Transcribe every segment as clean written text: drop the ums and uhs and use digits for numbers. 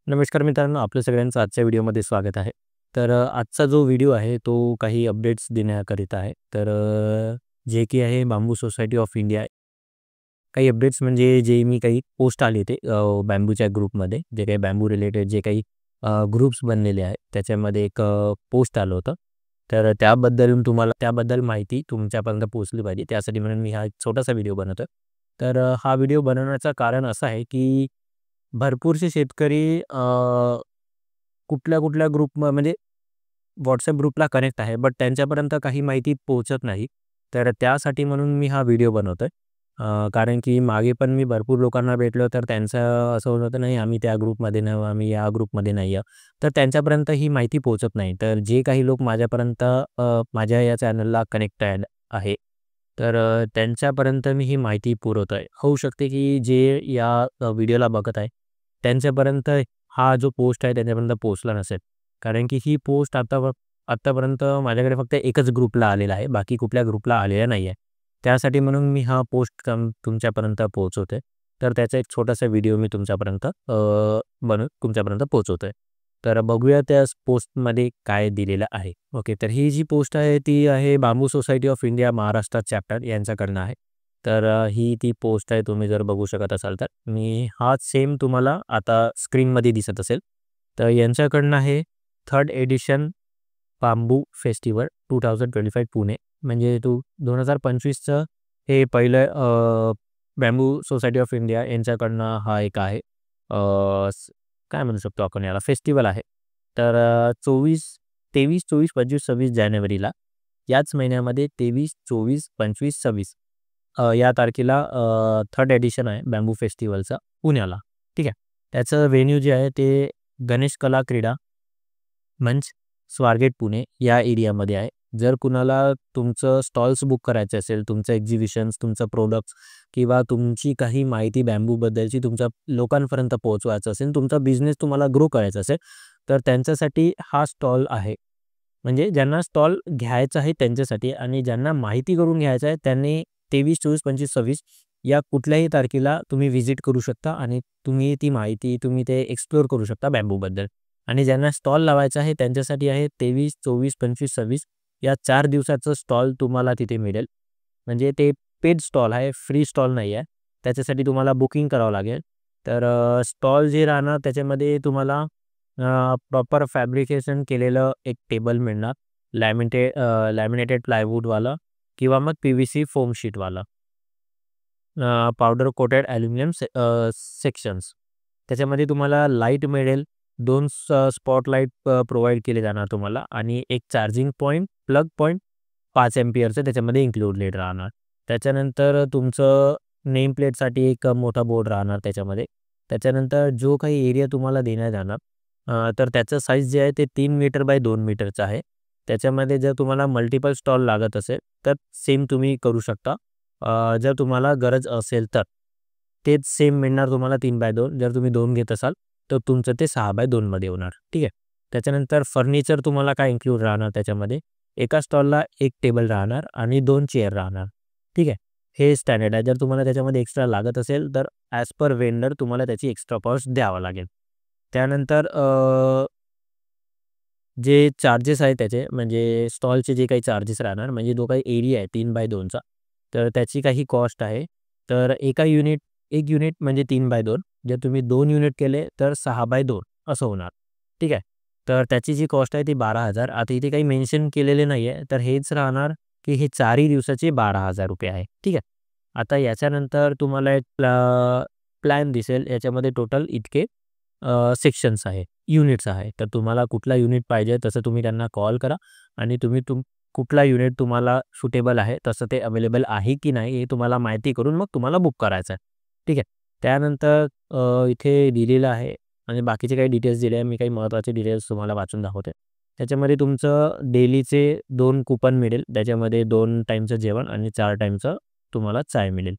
नमस्कार मित्रांनो, आपल्या सगळ्यांचं आजच्या व्हिडिओमध्ये स्वागत आहे. तर आजचा जो व्हिडिओ आहे तो काही अपडेट्स देण्याकरिता आहे. तर जे की आहे बांबू सोसायटी ऑफ इंडिया. काही अपडेट्स म्हणजे जे मी काही पोस्ट आले ते बांबूच्या ग्रुपमध्ये जे काही बांबू रिलेटेड जे काही ग्रुप्स बनलेले आहेत त्याच्यामध्ये एक पोस्ट आलं होतं. तर त्याबद्दल माहिती तुमच्यापर्यंत पोहोचली पाहिजे त्यासाठी म्हणून मी हा एक छोटासा व्हिडिओ बनवतो. तर हा व्हिडिओ बनवण्याचं कारण असं आहे की भरपूरसे शेतकरी कुठल्या म्हणजे WhatsApp ग्रुपला कनेक्ट आहे, बट त्यांच्यापर्यंत काही माहिती पोहोचत नाही. तर त्यासाठी म्हणून मी हा व्हिडिओ बनवतोय. कारण की मागे पण मी भरपूर लोकांना भेटलो, तर त्यांचं असं होत होतं, "नाही, आम्ही त्या ग्रुपमध्ये नाही, आम्ही या ग्रुपमध्ये नाही आहे." तर त्यांच्यापर्यंत ही माहिती पोहोचत नाही. तर जे काही लोक माझ्यापर्यंत माझ्या या चॅनलला कनेक्टेड आहे, तर त्यांच्यापर्यंत मी ही माहिती पुरवतोय. होऊ शकते की जे या व्हिडिओला बघत आहे, त्यांच्यापर्यंत हा जो पोस्ट आहे त्यांच्यापर्यंत पोहोचला नसेल. कारण की ही पोस्ट आत्तापर्यंत माझ्याकडे फक्त एकच ग्रुपला आलेला आहे. बाकी कुठल्या ग्रुपला आलेला नाही आहे. त्यासाठी म्हणून मी हा पोस्ट तुमच्यापर्यंत पोहोचवतोय. तर त्याचा एक छोटासा व्हिडिओ मी बनवून तुमच्यापर्यंत पोहोचवतोय. तर बघूया त्या पोस्टमध्ये काय दिलेलं आहे. ओके, तर ही जी पोस्ट आहे ती आहे bamboo society of India Maharashtra chapter यांच्याकडनं आहे. तर ही ती पोस्ट आहे तुम्ही जर बघू शकत असाल तर. हाच सेम तुम्हाला आता स्क्रीनमध्ये दिसत असेल. तर यांच्याकडनं आहे 3rd एडिशन बांबू फेस्टिवल 2025 पुणे. म्हणजे 2025चं हे पहिलं बांबू सोसायटी ऑफ इंडिया यांच्याकडनं हा एक आहे. काय म्हणू शकतो आपण याला फेस्टिवल आहे. तर 23, 24, 25, 26 जानेवारीला याच महिन्यामध्ये 23, 24, 25, 26 या तारखेला 3rd एडिशन आहे बांबू फेस्टिवलचा पुण्याला. ठीक आहे. त्याचं व्हेन्यू जे आहे ते गणेश कला क्रीडा मंच, स्वारगेट, पुणे या एरियामध्ये आहे. जर कुणाला तुमचं स्टॉल्स बुक करायचे असेल, तुमचं एक्झिबिशन्स, तुमचं प्रोडक्ट्स किंवा तुमची काही माहिती बॅम्बूबद्दलची तुमच्या लोकांपर्यंत पोहोचवायचं असेल, तुमचा बिझनेस तुम्हाला ग्रो करायचा असेल, तर त्यांच्यासाठी हा स्टॉल आहे. म्हणजे ज्यांना स्टॉल घ्यायचा आहे त्यांच्यासाठी आणि ज्यांना माहिती करून घ्यायचं आहे त्यांनी 23, 24, 25, 26 या कुठल्याही तारखेला तुम्ही व्हिजिट करू शकता आणि तुम्ही ती माहिती तुम्ही ते एक्सप्लोर करू शकता बॅम्बूबद्दल. आणि ज्यांना स्टॉल लावायचा आहे त्यांच्यासाठी आहे 23, 24, 25, 26 या 4 दिवसाचं स्टॉल तुम्हाला तिथे मिळेल. म्हणजे ते पेड स्टॉल आहे, फ्री स्टॉल नाही आहे. त्याच्यासाठी तुम्हाला बुकिंग करावं लागेल. तर स्टॉल जे राहणार त्याच्यामध्ये तुम्हाला प्रॉपर फॅब्रिकेशन केलेलं एक टेबल मिळणार. लॅमिनेटेड प्लायवूडवाला किंवा मग PVC फोम शीटवाला. Powder coated aluminium sections. त्याच्यामध्ये तुम्हाला लाईट मिळेल. 2 स्पॉटलाईट प्रोव्हाईड केले जाणार तुम्हाला आणि एक चार्जिंग पॉईंट, प्लग पॉईंट 5 एम्पिअरचं त्याच्यामध्ये इन्क्लुडेड राहणार. त्याच्यानंतर तुमचं नेम प्लेटसाठी एक मोठा बोर्ड राहणार त्याच्यामध्ये. त्याच्यानंतर जो काही एरिया तुम्हाला देण्यात जाणार तर त्याचं साईज जे आहे ते 3 मीटर बाय 2 मीटरचं आहे. त्याच्यामध्ये जर तुम्हाला मल्टिपल स्टॉल लागत असेल तर सेम तुम्ही करू शकता. जर तुम्हाला गरज असेल तर तेच सेम मिळणार तुम्हाला 3 बाय 2. जर तुम्ही 2 घेत असाल तर तुमचं ते 6 बाय 2 मध्ये होणार. ठीक आहे. त्याच्यानंतर फर्निचर तुम्हाला काय इन्क्लूड राहणार त्याच्यामध्ये एका स्टॉलला 1 टेबल राहणार आणि 2 चेअर राहणार. ठीक आहे. हे स्टँडर्ड आहे. जर तुम्हाला त्याच्यामध्ये एक्स्ट्रा लागत असेल तर ॲज पर वेंडर तुम्हाला त्याची एक्स्ट्रा कॉस्ट द्यावा लागेल. त्यानंतर जे चार्जेस आहेत त्याचे म्हणजे स्टॉलचे जे काही चार्जेस राहणार म्हणजे जो काही एरिया आहे 3 बाय 2चा तर त्याची काही कॉस्ट आहे. तर एक युनिट म्हणजे 3 बाय 2 जर तुम्ही 2 युनिट केले तर 6 बाय 2 असं होणार. ठीक आहे. तर त्याची जी कॉस्ट आहे ती 12,000. आता इथे काही मेन्शन केलेले नाही आहे. तर हेच राहणार की हे 4ही दिवसाचे ₹12,000 आहे. ठीक आहे. आता याच्यानंतर तुम्हाला एक प्लॅन दिसेल. याच्यामध्ये टोटल इतके सेक्शन्स आहे, युनिट्स आहे. तर तुम्हाला कुठला युनिट पाहिजे तसं तुम्ही त्यांना कॉल करा आणि कुठला युनिट तुम्हाला सुटेबल आहे तसं ते अवेलेबल आहे की नाही हे तुम्हाला माहिती करून मग तुम्हाला बुक करायचं आहे. ठीक आहे. त्यानंतर इथे दिलेलं आहे आणि बाकीचे काही डिटेल्स दिले आहे. मी काही महत्त्वाचे डिटेल्स तुम्हाला वाचून दाखवते. त्याच्यामध्ये तुमचं डेलीचे 2 कुपन मिळेल. त्याच्यामध्ये 2 टाईमचं जेवण आणि 4 टाईमचं तुम्हाला चाय मिळेल.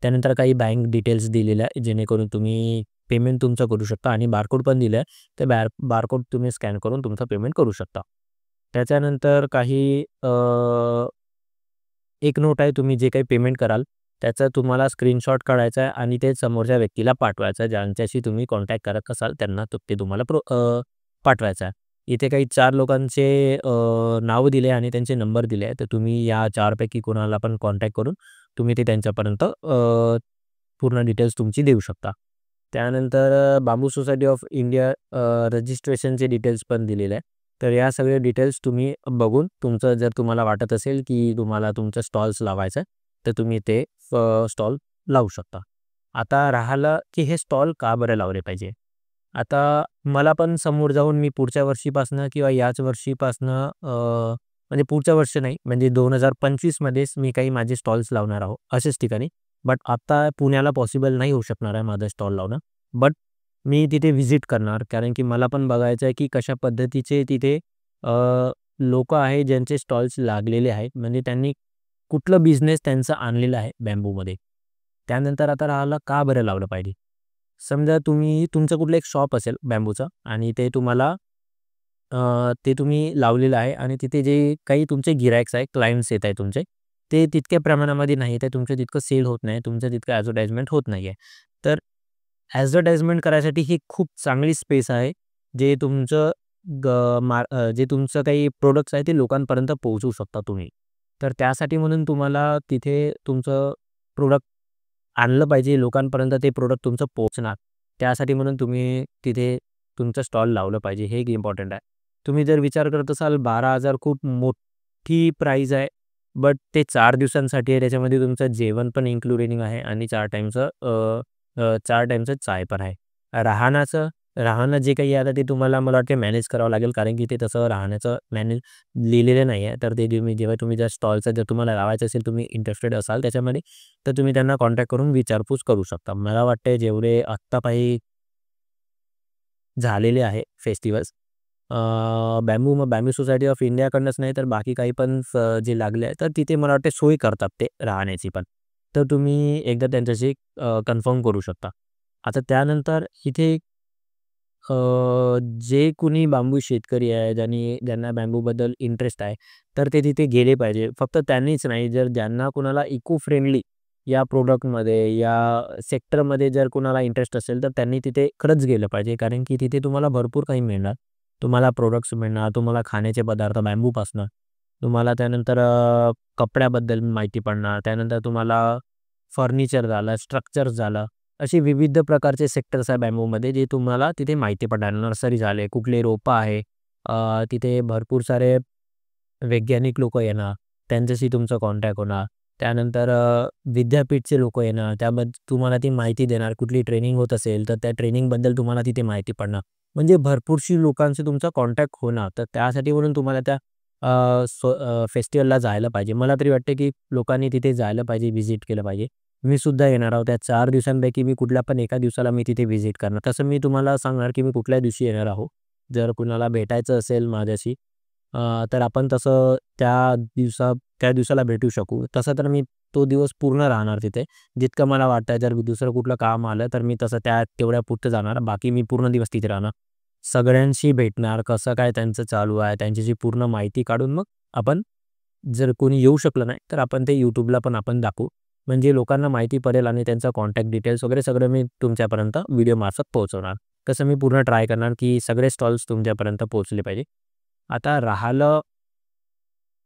त्यानंतर काही बँक डिटेल्स दिलेल्या आहे जेणेकरून तुम्ही पेमेंट तुमचं करू शकता आणि बारकोड पण दिलं आहे. ते बारकोड तुम्ही स्कॅन करून तुमचं पेमेंट करू शकता. त्याच्यानंतर काही एक नोट आहे तुम्ही जे काही पेमेंट कराल त्याचा तुम्हाला स्क्रीनशॉट काढायचा आहे आणि ते समोरच्या व्यक्तीला पाठवायचं आहे. ज्यांच्याशी तुम्ही कॉन्टॅक्ट करत असाल त्यांना ते तुम्हाला पाठवायचं आहे. इथे काही 4 लोकांचे नावं दिले आणि त्यांचे नंबर दिले आहे. तर तुम्ही या 4 पैकी कोणाला पण कॉन्टॅक्ट करून तुम्ही ते त्यांच्यापर्यंत पूर्ण डिटेल्स तुमची देऊ शकता. त्यानंतर बांबू सोसायटी ऑफ इंडिया रजिस्ट्रेशनचे डिटेल्स पण दिलेले आहे. तर या सगळे डिटेल्स तुम्ही बघून तुमचं जर तुम्हाला वाटत असेल की तुम्हाला तुमचं स्टॉल्स लावायचं आहे, तर तुम्ही ते स्टॉल लावू शकता. आता राहिलं की हे स्टॉल का बरं लावले पाहिजे? आता मला पण समोर जाऊन मी पुढच्या वर्षीपासनं किंवा याच वर्षीपासनं म्हणजे पुढच्या वर्षी नाही, म्हणजे 2025 मध्येच मी काही माझे स्टॉल्स लावणार आहोत अशाच ठिकाणी. बट आता पुण्याला पॉसिबल नाही होऊ शकणार आहे माझं स्टॉल लावणं. बट मी तिथे व्हिजिट करणार, कारण की मला पण बघायचं आहे की कशा पद्धतीचे तिथे लोकं आहेत ज्यांचे स्टॉल्स लागलेले आहेत. म्हणजे त्यांनी कुठलं बिझनेस त्यांचा आणलेला आहे बॅम्बूमध्ये. त्यानंतर आता राहिलं का बरं लावलं पाहिजे? समजा तुमचं कुठलं एक शॉप असेल बॅम्बूचं आणि ते तुम्ही लावलेलं आहे आणि तिथे जे काही तुमचे गिराईक्स आहे, क्लायंट्स येत आहेत तुमचे, ते तितक्या प्रमाणामध्ये नाही आहे. तुमचं तितकं सेल होत नाही. तुमचं तितकं ॲडव्हर्टाइजमेंट होत नाही आहे. तर ॲडव्हर्टाइजमेंट करायसाठी ही खूप चांगली स्पेस आहे. जे तुमचं जे तुमचं काही प्रोडक्ट्स आहे ते लोकांपर्यंत पोहोचवू शकता तुम्ही. तर त्यासाठी म्हणून तुम्हाला तिथे तुमचं प्रोडक्ट आणलं पाहिजे, लोकांपर्यंत ते प्रोडक्ट तुमचं पोहोचणार. त्यासाठी म्हणून तुम्ही तिथे तुमचं स्टॉल लावलं पाहिजे. हे एक इम्पॉर्टंट आहे. तुम्ही जर विचार करत असाल 12,000 खूप मोठी प्राईज आहे. बट ते 4 दिवसांसाठी आहे. त्याच्यामध्ये तुमचं जेवण पण इन्क्लुडिंग आहे आणि 4 टाईमचं चाय पण आहे. राहणं जे काही आहे आता ते तुम्हाला मला वाटते मॅनेज करावं लागेल, कारण की ते तसं राहण्याचं मॅनेज लिहिलेलं नाही आहे. तर ते जेव्हा तुम्ही जर स्टॉलचं जर तुम्हाला लावायचं असेल, तुम्ही इंटरेस्टेड असाल त्याच्यामध्ये, तर तुम्ही त्यांना कॉन्टॅक्ट करून विचारपूस करू शकता. मला वाटते जेवढे आत्तापायी झालेले आहे फेस्टिव्हल्स बांबू सोसायटी ऑफ इंडियाकडूनच नाही तर बाकी काही पण जे लागले आहे, तर तिथे मला वाटते सोय करतात ते राहण्याची पण. तर तुम्ही एकदा त्यांच्याशी कन्फर्म करू शकता. आता त्यानंतर इथे अ, जे कुणी बांबू शेतकरी आहे, ज्यांना बांबूबद्दल इंटरेस्ट आहे, तर ते तिथे गेले पाहिजे. फक्त त्यांनीच नाही, जर ज्यांना कुणाला इको फ्रेंडली या प्रॉडक्टमध्ये, या सेक्टरमध्ये जर कुणाला इंटरेस्ट असेल, तर त्यांनी तिथे खरंच गेलं पाहिजे. कारण की तिथे तुम्हाला भरपूर काही मिळणार. तुम्हाला प्रॉडक्ट्स मिळणार, तुम्हाला खाण्याचे पदार्थ बांबूपासनं, तुम्हाला त्यानंतर कपड्याबद्दल माहिती पडणार, त्यानंतर तुम्हाला फर्निचर झालं, स्ट्रक्चर झालं, असे विविध प्रकारचे सेक्टर्स आहे बॅम्बूमध्ये जे तुम्हाला तिथे माहिती पडणार. नर्सरी झाले, कुठले रोपं आहे, तिथे भरपूर सारे वैज्ञानिक लोकं येणार, त्यांच्याशी तुमचा कॉन्टॅक्ट होणार. त्यानंतर विद्यापीठचे लोकं येणार, तुम्हाला ती माहिती देणार. कुठली ट्रेनिंग होत असेल, तर त्या ट्रेनिंगबद्दल तुम्हाला तिथे माहिती पडणार. म्हणजे भरपूरशी लोकांशी तुमचा कॉन्टॅक्ट होणार. तर त्यासाठी म्हणून तुम्हाला त्या फेस्टिव्हलला जायला पाहिजे. मला तरी वाटतं, की लोकांनी तिथे जायला पाहिजे, व्हिजिट केलं पाहिजे. मी सुद्धा येणार आहोत. त्या 4 दिवसांपैकी मी कुठल्या पण एका दिवसाला मी तिथे व्हिजिट करणार. तसं मी तुम्हाला सांगणार, की मी कुठल्या दिवशी येणार आहोत. जर कुणाला भेटायचं असेल माझ्याशी तर आपण तसं त्या दिवसाला भेटू शकू. तसं तर मी तो दिवस पूर्ण राहणार तिथे. जितकं मला वाटतं जर दुसरं कुठलं काम आलं, तर मी तसं तेवढ्यापुरतं जाणार. बाकी मी पूर्ण दिवस तिथे राहणार. सगळ्यांशी भेटणार, कसं काय त्यांचं चालू आहे, त्यांच्याशी पूर्ण माहिती काढून मग आपण जर कोणी येऊ शकलं नाही, तर आपण ते YouTubeला पण आपण दाखवू. म्हणजे लोकांना माहिती पडेल आणि त्यांचा कॉन्टॅक्ट डिटेल्स वगैरे सगळं मी तुमच्यापर्यंत व्हिडिओमार्फत पोहोचवणार. तसं मी पूर्ण ट्राय करणार, की सगळे स्टॉल्स तुमच्यापर्यंत पोहोचले पाहिजे. आता राहिलं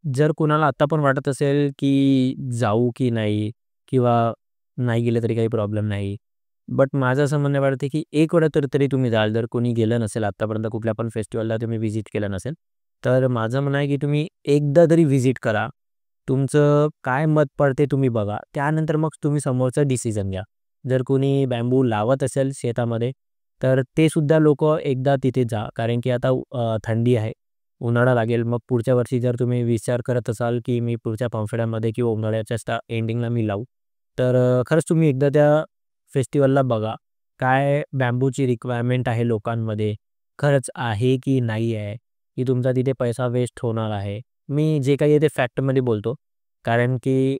जर कुणाला आत्ता पण वाटत असेल, की जाऊ की नाही किंवा नाही गेलं तरी काही प्रॉब्लेम नाही. बट माझं असं म्हणणं वाटतं, की एक वेळा तरी तुम्ही जाल. जर कोणी गेलं नसेल आत्तापर्यंत कुठल्या पण फेस्टिव्हलला तुम्ही व्हिजिट केलं नसेल, तर माझं म्हणणं आहे, की तुम्ही एकदा तरी व्हिजिट करा. तुमचं काय मत पडते तुम्ही बघा. त्यानंतर मग तुम्ही समोरचा डिसिजन घ्या. जर कोणी बॅम्बू लावत असेल शेतामध्ये, तर ते सुद्धा लोकं एकदा तिथे जा. कारण की आता थंडी आहे. उन्हाळा लागेल. मग पुढच्या वर्षी जर तुम्ही विचार करत असाल, की मी पुढच्या पावसाळ्यामध्ये किंवा उन्हाळ्याच्या एंडिंगला मी लावू. तर खरंच तुम्ही एकदा त्या फेस्टिव्हलला बघा. काय बांबूची रिक्वायरमेंट आहे लोकांमध्ये? खरंच आहे की नाही आहे? की तुमचा तिथे पैसा वेस्ट होणार आहे? मी जे काही आहे ते फॅक्टमध्ये बोलतो. कारण की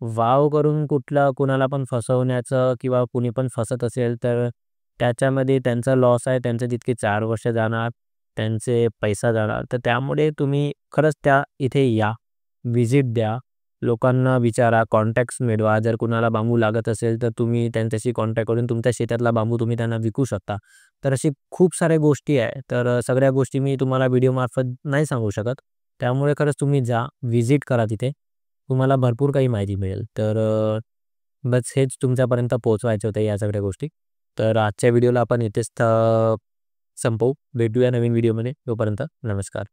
वाव करून कुणाला पण फसवण्याचं किंवा कुणी पण फसत असेल, तर त्याच्यामध्ये त्यांचा लॉस आहे. त्यांचे तितके 4 वर्ष जाणार. त्यांचे पैसा जाणार. तर त्यामुळे तुम्ही खरंच इथे या, व्हिजिट द्या लोकांना विचारा, कॉन्टॅक्ट्स मिळवा. जर कुणाला बांबू लागत असेल तर तुम्ही त्यांच्याशी कॉन्टॅक्ट करून तुमच्या शेतातला बांबू तुम्ही त्यांना विकू शकता. तर अशी खूप साऱ्या गोष्टी आहे. तर सगळ्या गोष्टी मी तुम्हाला व्हिडिओमार्फत नाही सांगू शकत. त्यामुळे खरंच तुम्ही जा, व्हिजिट करा तिथे. तुम्हाला भरपूर काही माहिती मिळेल. तर बस हेच तुमच्यापर्यंत पोहोचवायचे होते या सगळ्या गोष्टी. तर आजच्या व्हिडिओला आपण इथेच संपवू. भेटूया नवीन व्हिडिओमध्ये. तोपर्यंत नमस्कार.